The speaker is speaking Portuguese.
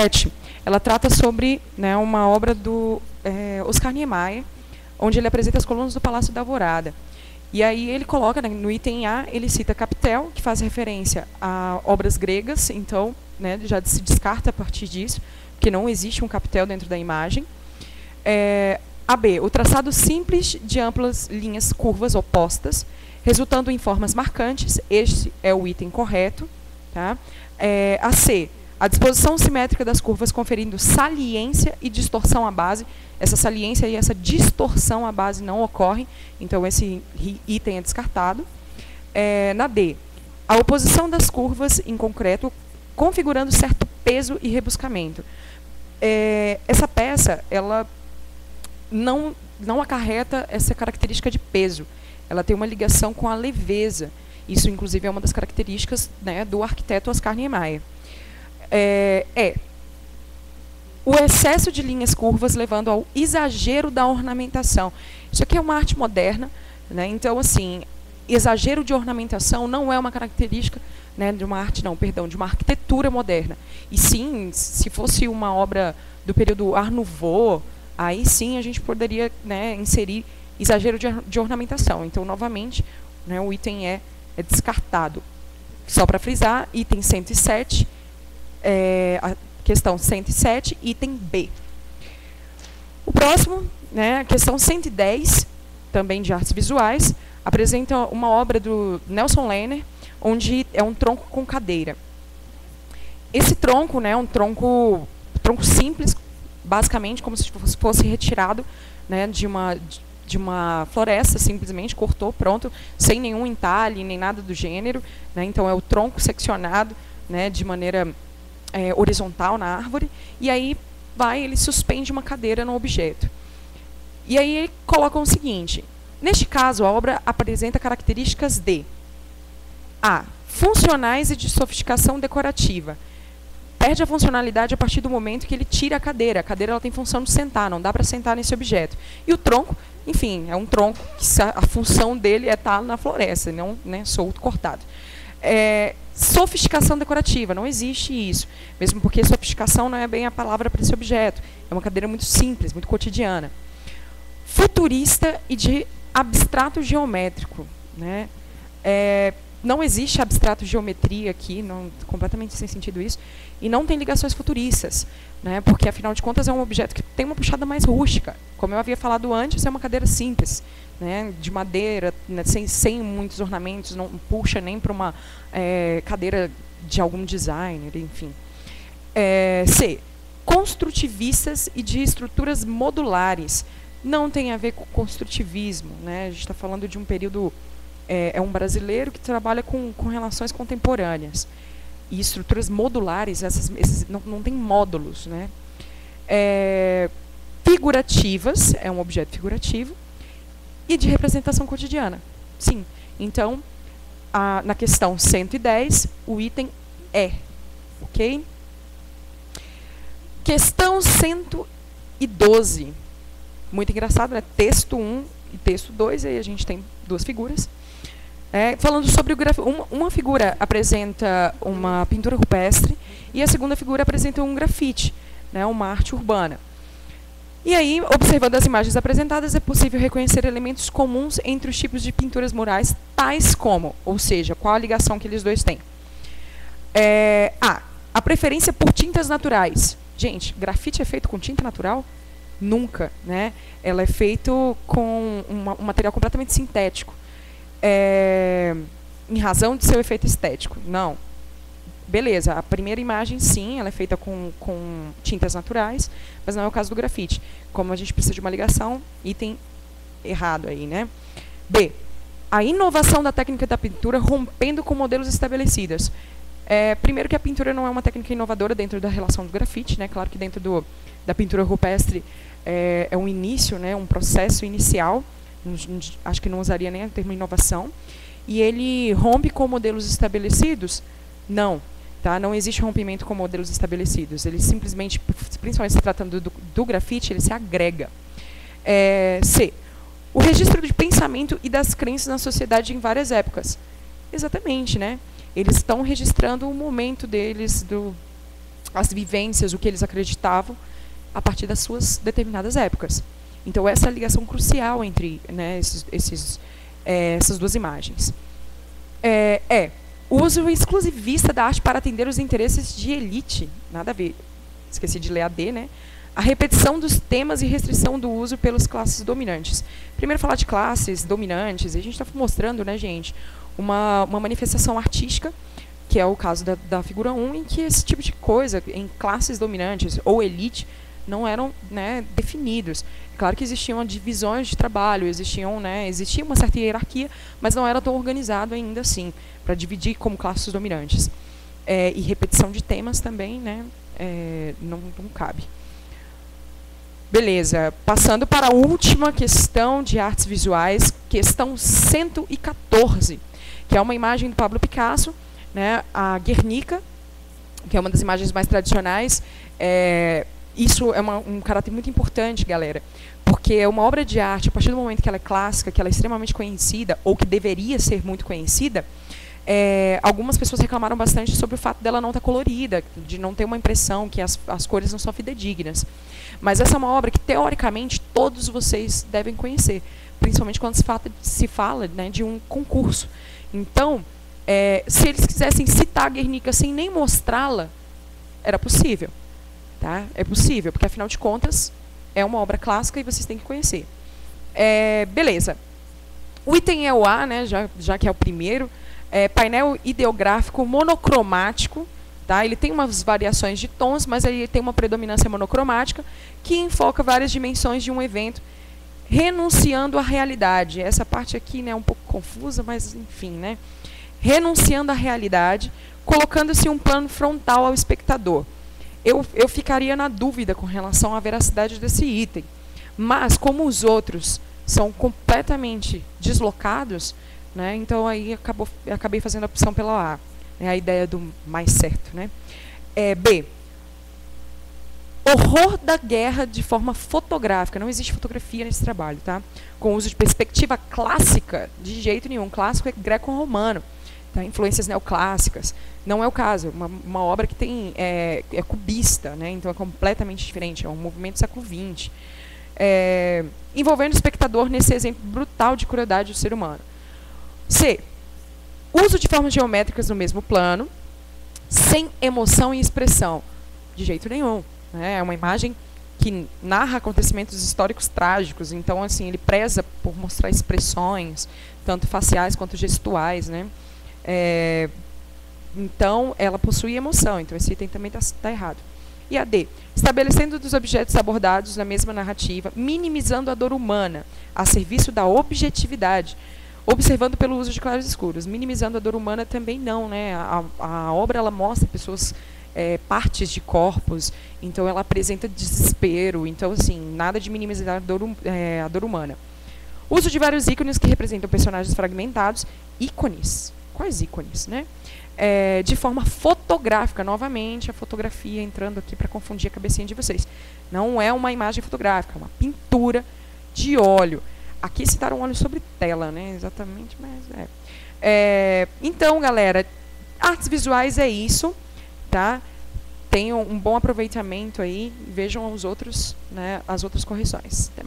107, ela trata sobre, né, uma obra do Oscar Niemeyer, onde ele apresenta as colunas do Palácio da Alvorada. E aí ele coloca, né, no item A, ele cita capitel, que faz referência a obras gregas, então, né, já se descarta a partir disso, porque não existe um capitel dentro da imagem. AB, o traçado simples de amplas linhas curvas opostas, resultando em formas marcantes, este é o item correto. Tá? AC, a disposição simétrica das curvas conferindo saliência e distorção à base. Essa saliência e essa distorção à base não ocorrem, então esse item é descartado. Na D, a oposição das curvas em concreto, configurando certo peso e rebuscamento. Essa peça, ela não acarreta essa característica de peso. Ela tem uma ligação com a leveza. Isso, inclusive, é uma das características, né, do arquiteto Oscar Niemeyer. O excesso de linhas curvas levando ao exagero da ornamentação. Isso aqui é uma arte moderna, né? Então, assim, exagero de ornamentação não é uma característica, né, de uma arte, não, perdão, de uma arquitetura moderna. E sim, se fosse uma obra do período Art Nouveau, aí sim a gente poderia, né, inserir exagero de ornamentação. Então, novamente, né, o item é descartado. Só para frisar, item 107, a questão 107, item B. O próximo, né, a questão 110, também de artes visuais, apresenta uma obra do Nelson Lerner, onde é um tronco com cadeira. Esse tronco, né, é um tronco simples, basicamente como se fosse retirado, né, de uma floresta, simplesmente cortou, pronto, sem nenhum entalhe, nem nada do gênero. Né, então, é o tronco seccionado, né, de maneira horizontal na árvore, e aí ele suspende uma cadeira no objeto. E aí ele coloca o seguinte: neste caso, a obra apresenta características de A, funcionais e de sofisticação decorativa. Perde a funcionalidade a partir do momento que ele tira a cadeira. A cadeira ela tem função de sentar, não dá para sentar nesse objeto. E o tronco, enfim, é um tronco que a função dele é estar na floresta, não, né, solto, cortado. Sofisticação decorativa, não existe isso. Mesmo porque sofisticação não é bem a palavra para esse objeto. É uma cadeira muito simples, muito cotidiana. Futurista e de abstrato geométrico. Né? Não existe abstrato geometria aqui, completamente sem sentido isso, e não tem ligações futuristas, né, porque, afinal de contas, é um objeto que tem uma puxada mais rústica. Como eu havia falado antes, é uma cadeira simples, né, de madeira, né, sem muitos ornamentos, não puxa nem para uma cadeira de algum designer, enfim. C, construtivistas e de estruturas modulares. Não tem a ver com construtivismo, né, a gente está falando de um período... É um brasileiro que trabalha com relações contemporâneas. E estruturas modulares, esses não tem módulos. Né? Figurativas, é um objeto figurativo. E de representação cotidiana. Sim. Então, na questão 110, o item é. Ok? Questão 112. Muito engraçado, né? Texto 1 e texto 2, aí a gente tem duas figuras. Falando sobre o grafite, uma figura apresenta uma pintura rupestre e a segunda figura apresenta um grafite, né, uma arte urbana. E aí, observando as imagens apresentadas, é possível reconhecer elementos comuns entre os tipos de pinturas murais, tais como, ou seja, qual a ligação que eles dois têm. A preferência por tintas naturais. Gente, grafite é feito com tinta natural? Nunca, né? Ela é feito com um material completamente sintético. Em razão de seu efeito estético. Não. Beleza, a primeira imagem, sim, ela é feita com tintas naturais, mas não é o caso do grafite. Como a gente precisa de uma ligação, item errado aí, né? B, a inovação da técnica da pintura rompendo com modelos estabelecidos. Primeiro que a pintura não é uma técnica inovadora dentro da relação do grafite, né? Claro que dentro da pintura rupestre é um início, né? Um processo inicial. Acho que não usaria nem o termo inovação. E ele rompe com modelos estabelecidos? Não. Tá? Não existe rompimento com modelos estabelecidos. Ele simplesmente, principalmente se tratando do grafite, ele se agrega. C. O registro de pensamento e das crenças na sociedade em várias épocas. Exatamente, né? Eles estão registrando o momento deles, as vivências, o que eles acreditavam, a partir das suas determinadas épocas. Então, essa é a ligação crucial entre, né, essas duas imagens. O uso exclusivista da arte para atender os interesses de elite. Nada a ver. Esqueci de ler a D, né? A repetição dos temas e restrição do uso pelas classes dominantes. Primeiro, falar de classes dominantes. A gente está mostrando, né, gente, uma manifestação artística, que é o caso da figura 1, em que esse tipo de coisa, em classes dominantes ou elite, não eram, né, definidos. Claro que existiam divisões de trabalho, existia uma certa hierarquia, mas não era tão organizado ainda assim, para dividir como classes dominantes. E repetição de temas também, né, não cabe. Beleza, passando para a última questão de artes visuais, questão 114, que é uma imagem do Pablo Picasso, né, a Guernica, que é uma das imagens mais tradicionais. Isso é um caráter muito importante, galera, porque é uma obra de arte, a partir do momento que ela é clássica, que ela é extremamente conhecida, ou que deveria ser muito conhecida, algumas pessoas reclamaram bastante sobre o fato dela não estar colorida, de não ter uma impressão, que as cores não são fidedignas. Mas essa é uma obra que, teoricamente, todos vocês devem conhecer, principalmente quando se fala, né, de um concurso. Então, se eles quisessem citar a Guernica sem nem mostrá-la, era possível. Tá? É possível, porque, afinal de contas, é uma obra clássica e vocês têm que conhecer. Beleza. O item é o A, né, já que é o primeiro. Painel ideográfico monocromático. Tá? Ele tem umas variações de tons, mas ele tem uma predominância monocromática que enfoca várias dimensões de um evento, renunciando à realidade. Essa parte aqui, né, é um pouco confusa, mas enfim, né? Renunciando à realidade, colocando-se um plano frontal ao espectador. Eu ficaria na dúvida com relação à veracidade desse item, mas como os outros são completamente deslocados, né, então aí acabei fazendo a opção pela A. É a ideia do mais certo, né? B. Horror da guerra de forma fotográfica. Não existe fotografia nesse trabalho, tá? Com uso de perspectiva clássica, de jeito nenhum. Clássico é greco-romano, tá? Influências neoclássicas. Não é o caso. Uma obra que tem é cubista, né? Então é completamente diferente. É um movimento do século XX. Envolvendo o espectador nesse exemplo brutal de crueldade do ser humano. C. Uso de formas geométricas no mesmo plano, sem emoção e expressão. De jeito nenhum. Né? É uma imagem que narra acontecimentos históricos trágicos. Então, assim, ele preza por mostrar expressões, tanto faciais quanto gestuais. Né? Então, ela possui emoção. Então, esse item também está errado. E a D. Estabelecendo dos objetos abordados na mesma narrativa, minimizando a dor humana, a serviço da objetividade, observando pelo uso de claros escuros. Minimizando a dor humana também não, né? A obra ela mostra pessoas, partes de corpos, então ela apresenta desespero. Então, assim, nada de minimizar a dor humana. Uso de vários ícones que representam personagens fragmentados. Ícones. Quais ícones, né? De forma fotográfica. Novamente, a fotografia entrando aqui para confundir a cabecinha de vocês. Não é uma imagem fotográfica, é uma pintura de óleo. Aqui citaram óleo sobre tela, né? Exatamente, mas então, galera, artes visuais é isso, tá? Tenham um bom aproveitamento aí, vejam os outros, né, as outras correções. Até mais.